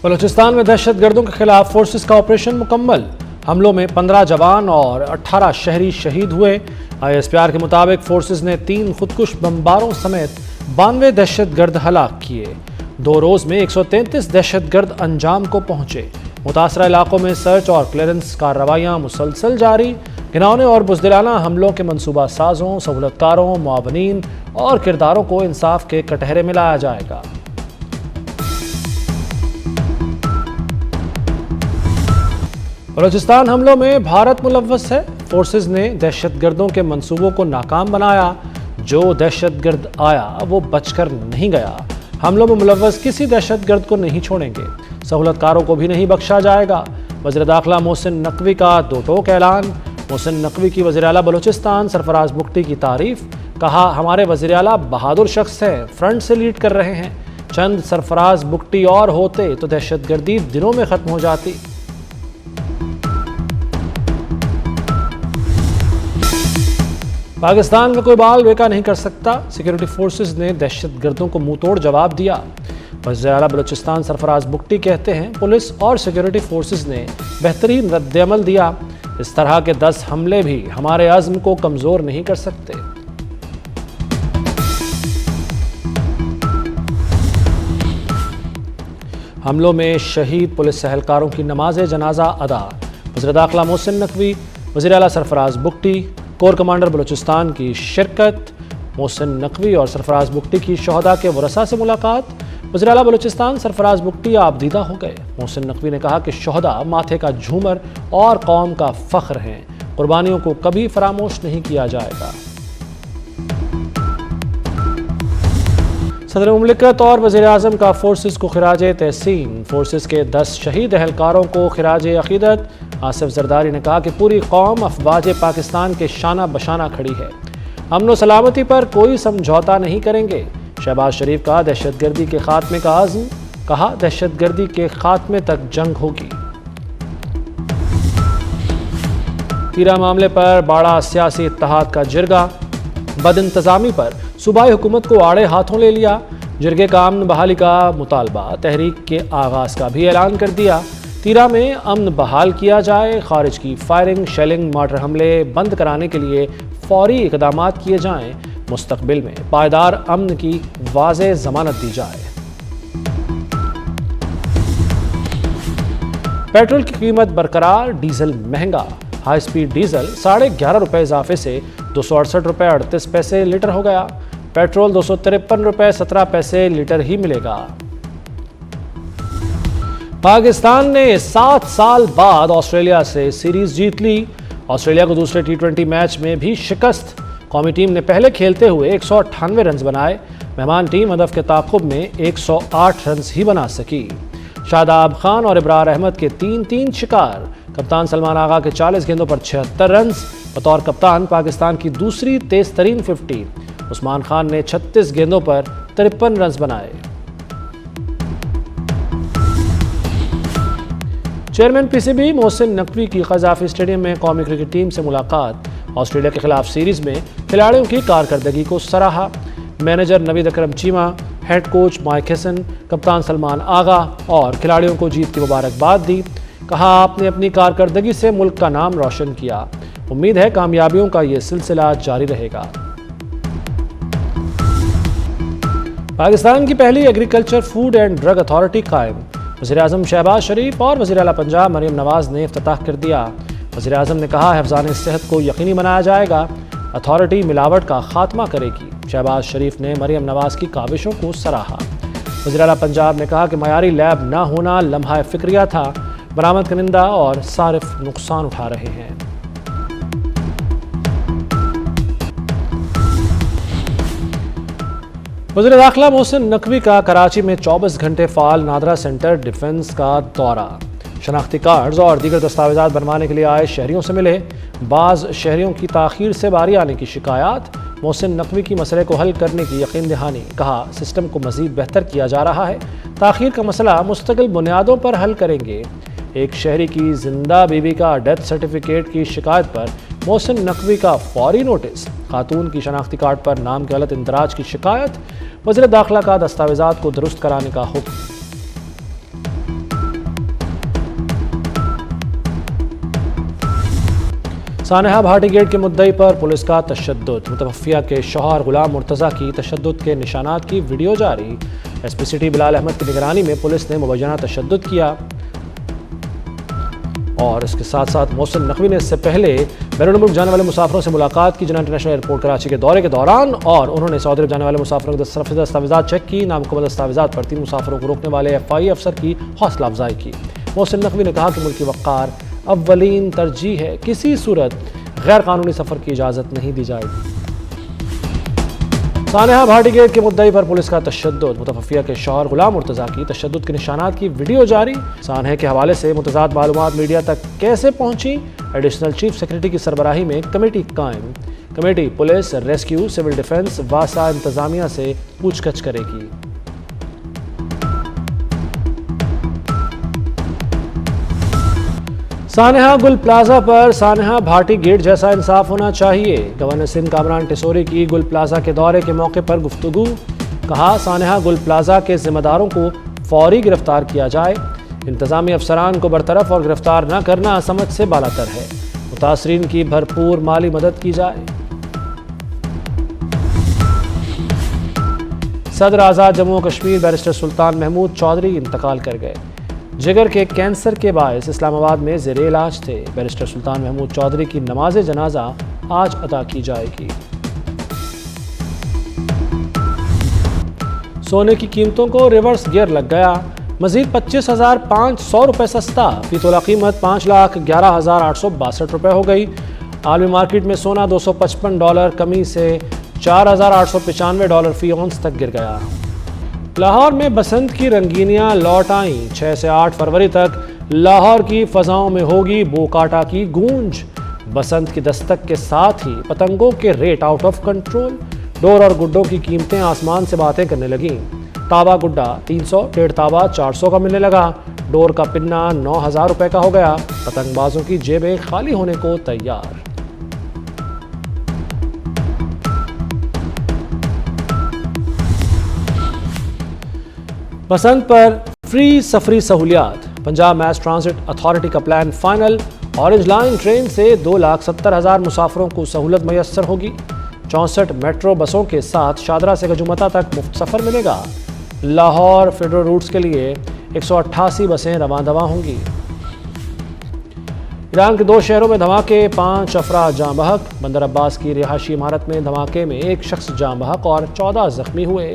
بلوچستان میں دہشت گردوں کے خلاف فورسز کا آپریشن مکمل۔ حملوں میں 15 جوان اور 18 شہری شہید ہوئے۔ ISPR کے مطابق فورسز نے 3 خودکش بمباروں سمیت 92 دہشت گرد ہلاک کیے۔ 2 روز میں 133 دہشت گرد انجام کو پہنچے۔ متاثرہ علاقوں میں سرچ اور کلیئرنس کارروائیاں مسلسل جاری۔ گھناؤنے اور بزدلانہ حملوں کے منصوبہ سازوں، سہولت کاروں، معاونین اور کرداروں کو انصاف کے کٹہرے میں لایا جائے گا۔ بلوچستان حملوں میں بھارت ملوث ہے۔ فورسز نے دہشت گردوں کے منصوبوں کو ناکام بنایا۔ جو دہشت گرد آیا وہ بچ کر نہیں گیا۔ حملوں میں ملوث کسی دہشت گرد کو نہیں چھوڑیں گے۔ سہولت کاروں کو بھی نہیں بخشا جائے گا۔ وزیر داخلہ محسن نقوی کا 2 ٹوک اعلان۔ محسن نقوی کی وزیر اعلیٰ بلوچستان سرفراز بگٹی کی تعریف۔ کہا ہمارے وزیر اعلیٰ بہادر شخص ہیں، فرنٹ سے لیڈ کر رہے ہیں۔ چند سرفراز بگٹی اور ہوتے تو دہشت گردی دنوں میں ختم ہو جاتی۔ پاکستان کا کوئی بال بیکا نہیں کر سکتا، سیکیورٹی فورسز نے دہشت گردوں کو منہ توڑ جواب دیا۔ وزیر اعلیٰ بلوچستان سرفراز بگٹی کہتے ہیں پولیس اور سیکیورٹی فورسز نے بہترین رد عمل دیا۔ اس طرح کے 10 حملے بھی ہمارے عزم کو کمزور نہیں کر سکتے۔ حملوں میں شہید پولیس اہلکاروں کی نماز جنازہ ادا۔ وزیر داخلہ محسن نقوی، وزیر اعلیٰ سرفراز بگٹی، کور کمانڈر بلوچستان کی شرکت۔ محسن نقوی اور سرفراز بگٹی کی شہداء کے ورثاء سے ملاقات۔ وزیر اعلیٰ بلوچستان سرفراز بگٹی آپ دیدہ ہو گئے۔ محسن نقوی نے کہا کہ شہداء ماتھے کا جھومر اور قوم کا فخر ہیں، قربانیوں کو کبھی فراموش نہیں کیا جائے گا۔ صدر مملکت اور وزیر اعظم کا فورسز کو خراج تحسین۔ فورسز کے 10 شہید اہلکاروں کو خراج عقیدت۔ آصف زرداری نے کہا کہ پوری قوم افواج پاکستان کے شانہ بشانہ کھڑی ہے، امن و سلامتی پر کوئی سمجھوتا نہیں کریں گے۔ شہباز شریف کا دہشت گردی کے خاتمے کا عزم، کہا دہشت گردی کے خاتمے تک جنگ ہوگی۔ تیرا معاملے پر بڑا سیاسی اتحاد کا جرگہ۔ بد انتظامی پر صوبائی حکومت کو آڑے ہاتھوں لے لیا۔ جرگے کا امن بحالی کا مطالبہ، تحریک کے آغاز کا بھی اعلان کر دیا۔ تیرا میں امن بحال کیا جائے، خارج کی فائرنگ، شیلنگ، مارٹر حملے بند کرانے کے لیے فوری اقدامات کیے جائیں، مستقبل میں پائیدار امن کی واضح ضمانت دی جائے۔ پیٹرول کی قیمت برقرار، ڈیزل مہنگا۔ ہائی سپیڈ ڈیزل 11.5 روپے اضافے سے 268 روپے 38 پیسے لیٹر ہو گیا۔ پیٹرول 253 روپے 17 پیسے لیٹر ہی ملے گا۔ پاکستان نے 7 سال بعد آسٹریلیا سے سیریز جیت لی۔ آسٹریلیا کو دوسرے T20 میچ میں بھی شکست۔ قومی ٹیم نے پہلے کھیلتے ہوئے 198 رنز بنائے۔ مہمان ٹیم ہدف کے تعاقب میں 108 رنز ہی بنا سکی۔ شاداب خان اور ابرار احمد کے 3 شکار۔ کپتان سلمان آغا کے 40 گیندوں پر 76 رنز۔ بطور کپتان پاکستان کی دوسری تیز ترین 50۔ عثمان خان نے 36 گیندوں پر 53 رنز بنائے۔ چیئرمین PCB محسن نقوی کی قذافی اسٹیڈیم میں قومی کرکٹ ٹیم سے ملاقات۔ آسٹریلیا کے خلاف سیریز میں کھلاڑیوں کی کارکردگی کو سراہا۔ مینیجر نوید اکرم چیمہ، ہیڈ کوچ مائک ہیسن، کپتان سلمان آغا اور کھلاڑیوں کو جیت کی مبارکباد دی۔ کہا آپ نے اپنی کارکردگی سے ملک کا نام روشن کیا، امید ہے کامیابیوں کا یہ سلسلہ جاری رہے گا۔ پاکستان کی پہلی agriculture food and drug authority قائم۔ وزیر اعظم شہباز شریف اور وزیر اعلیٰ پنجاب مریم نواز نے افتتاح کر دیا۔ وزیر اعظم نے کہا حفظان صحت کو یقینی بنایا جائے گا، اتھارٹی ملاوٹ کا خاتمہ کرے گی۔ شہباز شریف نے مریم نواز کی کاوشوں کو سراہا۔ وزیر اعلیٰ پنجاب نے کہا کہ معیاری لیب نہ ہونا لمحہ فکریہ تھا، برآمد کنندہ اور صارف نقصان اٹھا رہے ہیں۔ وزیر داخلہ محسن نقوی کا کراچی میں 24 گھنٹے فعال نادرا سینٹر ڈیفنس کا دورہ۔ شناختی کارڈز اور دیگر دستاویزات بنوانے کے لیے آئے شہریوں سے ملے۔ بعض شہریوں کی تاخیر سے باری آنے کی شکایات، محسن نقوی کی مسئلے کو حل کرنے کی یقین دہانی۔ کہا سسٹم کو مزید بہتر کیا جا رہا ہے، تاخیر کا مسئلہ مستقل بنیادوں پر حل کریں گے۔ ایک شہری کی زندہ بیوی کا ڈیتھ سرٹیفکیٹ کی شکایت پر محسن نقوی کا فوری نوٹس۔ خاتون کی شناختی کارڈ پر نام کے غلط اندراج کی شکایت، وزیر داخلہ کا دستاویزات کو درست کرانے کا حکم۔ سانحہ بھاٹی گیٹ کے مدعی پر پولیس کا تشدد، متوفیہ کے شوہر غلام مرتضیٰ کی تشدد کے نشانات کی ویڈیو جاری۔ ایس پی سٹی بلال احمد کی نگرانی میں پولیس نے مبینہ تشدد کیا اور اس کے ساتھ ساتھ محسن نقوی نے اس سے پہلے بیرون ملک جانے والے مسافروں سے ملاقات کی جناح انٹرنیشنل ایئرپورٹ کراچی کے دورے کے دوران، اور انہوں نے سعودی عرب جانے والے مسافروں کے دستاویزات چیک کی۔ نامکمل دستاویزات پر 3 مسافروں کو روکنے والے FI افسر کی حوصلہ افزائی کی۔ محسن نقوی نے کہا کہ ملک کی وقار اولین ترجیح ہے، کسی صورت غیر قانونی سفر کی اجازت نہیں دی جائے گی۔ سانحہ بھاٹی گیٹ کے مدعی پر پولیس کا تشدد، متوفیہ کے شوہر غلام مرتضیٰ کی تشدد کے نشانات کی ویڈیو جاری۔ سانحہ کے حوالے سے متضاد معلومات میڈیا تک کیسے پہنچی؟ ایڈیشنل چیف سیکرٹری کی سربراہی میں کمیٹی قائم۔ Committee police, rescue, civil defence, واسا انتظامیہ سے پوچھ گچھ کرے گی۔ سانحہ گل پلازہ پر سانحہ بھاٹی گیٹ جیسا انصاف ہونا چاہیے۔ گورنر سندھ کامران ٹیسوری کی گل پلازہ کے دورے کے موقع پر گفتگو، کہا سانحہ گل پلازہ کے ذمہ داروں کو فوری گرفتار کیا جائے، انتظامی افسران کو برطرف اور گرفتار نہ کرنا سمجھ سے بالاتر ہے، متاثرین کی بھرپور مالی مدد کی جائے۔ صدر آزاد جموں و کشمیر بیرسٹر سلطان محمود چودھری انتقال کر گئے۔ جگر کے کینسر کے باعث اسلام آباد میں زیر علاج تھے۔ بیرسٹر سلطان محمود چودھری کی نماز جنازہ آج ادا کی جائے گی۔ سونے کی قیمتوں کو ریورس گیئر لگ گیا، مزید 25,500 روپے سستا، فی تولہ قیمت 5,11,862 روپے ہو گئی۔ عالمی مارکیٹ میں سونا $255 کمی سے $4,895 فی اونس تک گر گیا۔ لاہور میں بسنت کی رنگینیاں لوٹ آئیں، 6 سے 8 فروری تک لاہور کی فضاؤں میں ہوگی بوکاٹا کی گونج۔ بسنت کی دستک کے ساتھ ہی پتنگوں کے ریٹ آؤٹ آف کنٹرول، ڈور اور گڈوں کی قیمتیں آسمان سے باتیں کرنے لگیں۔ تابا گڈا 300، ڈیڑھ تابا 400 کا ملنے لگا، ڈور کا پنہ 9,000 روپے کا ہو گیا، پتنگ بازوں کی جیبیں خالی ہونے کو تیار۔ بسنت پر فری سفری سہولیات، پنجاب میس ٹرانزٹ اتھارٹی کا plan final, orange line train سے 2,70,000 مسافروں کو سہولت میسر ہوگی۔ 64 میٹرو بسوں کے ساتھ شادرہ سے گجمتا تک مفت سفر ملے گا۔ لاہور فیڈرل روٹس کے لیے 188 بسیں رواں دواں ہوں گی۔ ایران کے 2 شہروں میں دھماکے، 5 افراد جاں بحق، بندر عباس کی رہائشی عمارت میں دھماکے میں 1 شخص جاں بحق اور 14 زخمی ہوئے۔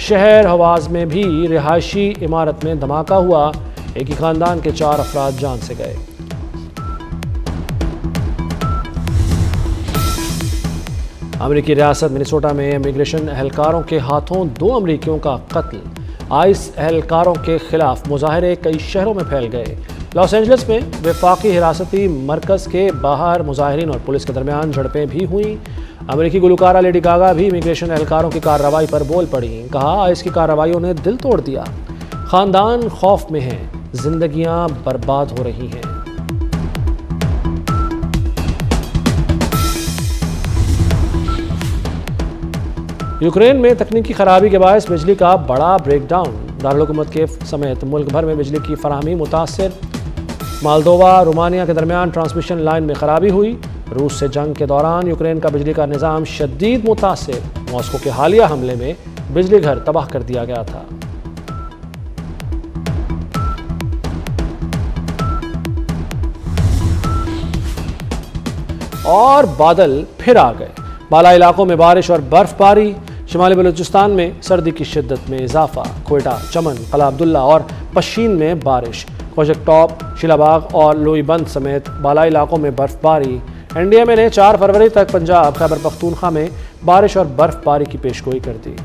شہر حواز میں بھی رہائشی عمارت میں دھماکہ ہوا، ایک ہی خاندان کے 4 افراد جان سے گئے۔ امریکی ریاست منیسوٹا میں امیگریشن اہلکاروں کے ہاتھوں 2 امریکیوں کا قتل، آئس اہلکاروں کے خلاف مظاہرے کئی شہروں میں پھیل گئے۔ لاس اینجلس میں وفاقی حراستی مرکز کے باہر مظاہرین اور پولیس کے درمیان جھڑپیں بھی ہوئیں۔ امریکی گلوکارہ لیڈی گاگا بھی امیگریشن اہلکاروں کی کارروائی پر بول پڑیں، کہا آئس کی کارروائیوں نے دل توڑ دیا، خاندان خوف میں ہیں، زندگیاں برباد ہو رہی ہیں۔ یوکرین میں تکنیکی خرابی کے باعث بجلی کا بڑا بریک ڈاؤن، دارالحکومت کیف سمیت ملک بھر میں بجلی کی فراہمی متاثر۔ مالدووا رومانیہ کے درمیان ٹرانسمیشن لائن میں خرابی ہوئی۔ روس سے جنگ کے دوران یوکرین کا بجلی کا نظام شدید متاثر، ماسکو کے حالیہ حملے میں بجلی گھر تباہ کر دیا گیا تھا۔ اور بادل پھر آ گئے، بالا علاقوں میں بارش اور برف باری، شمالی بلوچستان میں سردی کی شدت میں اضافہ، کوئٹہ، چمن، قلعہ عبداللہ اور پشین میں بارش، کوجک ٹاپ، شیلا باغ اور لوئی بند سمیت بالائی علاقوں میں برف باری۔ NDMA نے 4 فروری تک پنجاب، خیبر پختونخوا میں بارش اور برف باری کی پیشگوئی کر دی۔